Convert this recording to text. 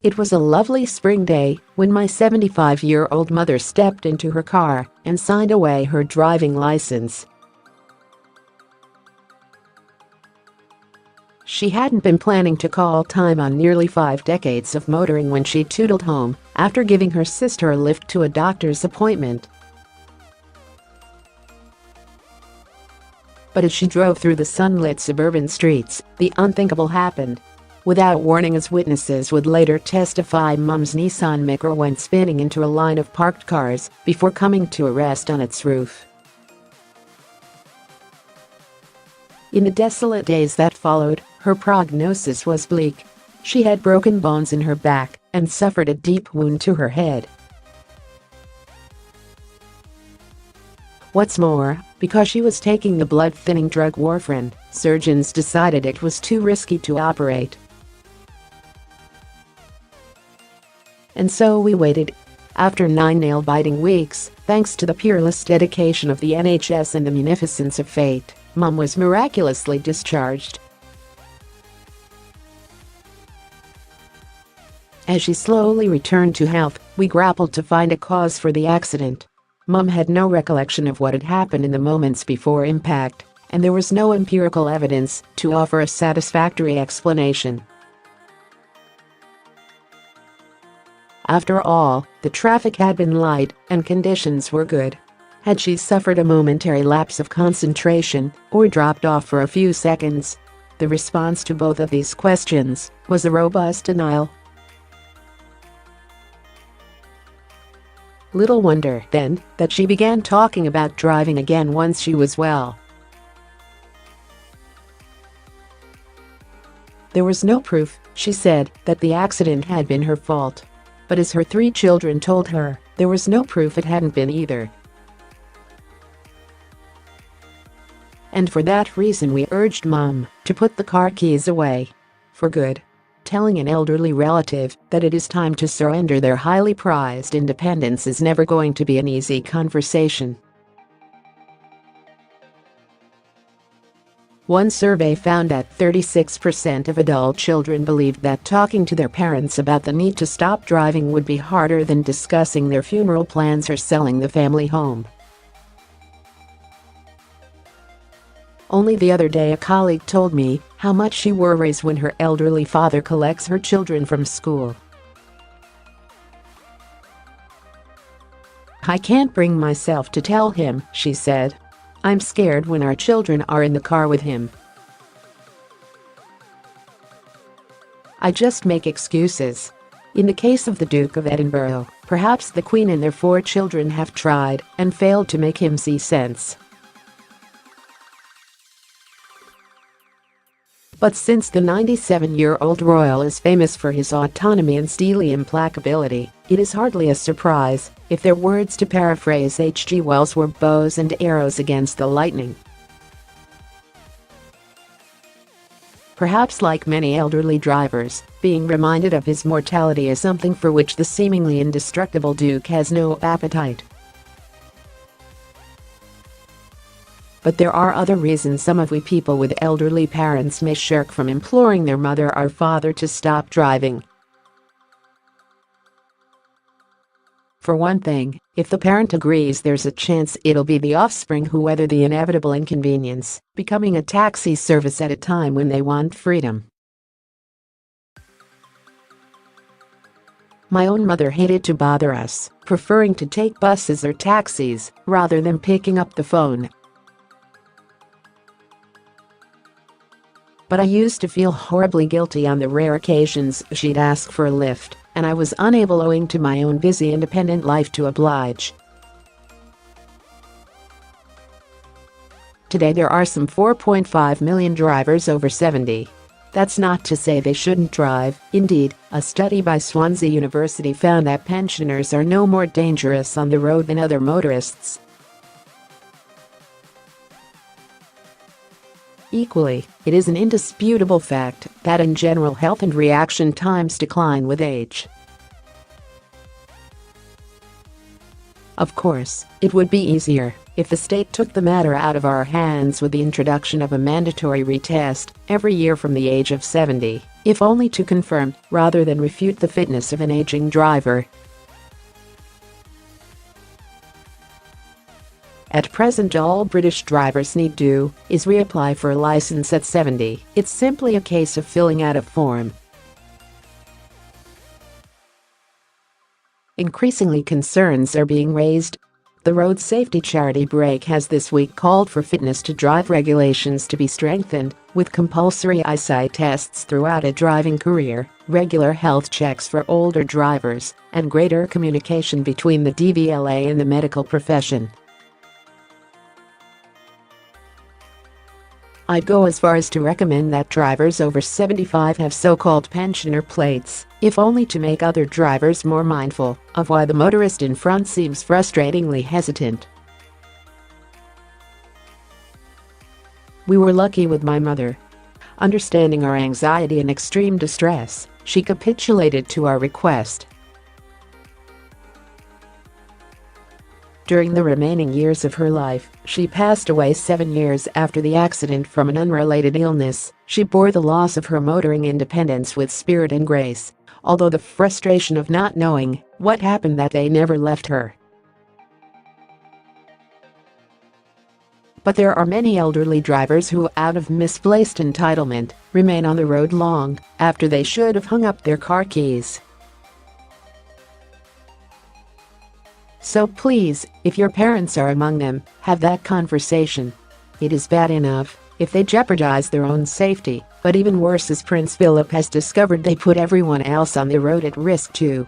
It was a lovely spring day when my 75-year-old mother stepped into her car and signed away her driving license. She hadn't been planning to call time on nearly 5 decades of motoring when she tootled home after giving her sister a lift to a doctor's appointment. But as she drove through the sunlit suburban streets, the unthinkable happened. Without warning, as witnesses would later testify, Mum's Nissan Micra went spinning into a line of parked cars before coming to a rest on its roof. In the desolate days that followed, her prognosis was bleak. She had broken bones in her back and suffered a deep wound to her head. What's more, because she was taking the blood-thinning drug warfarin, surgeons decided it was too risky to operate. And so we waited. After 9 nail-biting weeks, thanks to the peerless dedication of the NHS and the munificence of fate, Mum was miraculously discharged. As she slowly returned to health, we grappled to find a cause for the accident. Mum had no recollection of what had happened in the moments before impact, and there was no empirical evidence to offer a satisfactory explanation. After all, the traffic had been light and conditions were good. Had she suffered a momentary lapse of concentration or dropped off for a few seconds? The response to both of these questions was a robust denial. Little wonder, then, that she began talking about driving again once she was well. There was no proof, she said, that the accident had been her fault. But as her 3 children told her, there was no proof it hadn't been either. And for that reason we urged Mum to put the car keys away. For good. Telling an elderly relative that it is time to surrender their highly prized independence is never going to be an easy conversation. One survey found that 36% of adult children believed that talking to their parents about the need to stop driving would be harder than discussing their funeral plans or selling the family home. Only the other day a colleague told me how much she worries when her elderly father collects her children from school. "I can't bring myself to tell him," she said. "I'm scared when our children are in the car with him. I just make excuses." In the case of the Duke of Edinburgh, perhaps the Queen and their 4 children have tried and failed to make him see sense. But since the 97-year-old royal is famous for his autonomy and steely implacability, it is hardly a surprise if their words, to paraphrase H.G. Wells, were bows and arrows against the lightning. Perhaps like many elderly drivers, being reminded of his mortality is something for which the seemingly indestructible Duke has no appetite. But there are other reasons some of we people with elderly parents may shirk from imploring their mother or father to stop driving. For one thing, if the parent agrees, there's a chance it'll be the offspring who weather the inevitable inconvenience, becoming a taxi service at a time when they want freedom. My own mother hated to bother us, preferring to take buses or taxis rather than picking up the phone. But I used to feel horribly guilty on the rare occasions she'd ask for a lift, and I was unable, owing to my own busy independent life, to oblige. Today there are some 4.5 million drivers over 70. That's not to say they shouldn't drive. Indeed, a study by Swansea University found that pensioners are no more dangerous on the road than other motorists. Equally, it is an indisputable fact that in general health and reaction times decline with age. Of course, it would be easier if the state took the matter out of our hands with the introduction of a mandatory retest every year from the age of 70, if only to confirm rather than refute the fitness of an aging driver. At present, all British drivers need do is reapply for a license at 70. It's simply a case of filling out a form. Increasingly, concerns are being raised. The road safety charity Break has this week called for fitness to drive regulations to be strengthened, with compulsory eyesight tests throughout a driving career, regular health checks for older drivers, and greater communication between the DVLA and the medical profession. I'd go as far as to recommend that drivers over 75 have so-called pensioner plates, if only to make other drivers more mindful of why the motorist in front seems frustratingly hesitant. We were lucky with my mother. Understanding our anxiety and extreme distress, she capitulated to our request. During the remaining years of her life, she passed away 7 years after the accident from an unrelated illness. She bore the loss of her motoring independence with spirit and grace, although the frustration of not knowing what happened that day never left her. But there are many elderly drivers who, out of misplaced entitlement, remain on the road long after they should have hung up their car keys. So please, if your parents are among them, have that conversation. It is bad enough if they jeopardize their own safety, but even worse, as Prince Philip has discovered, they put everyone else on the road at risk too.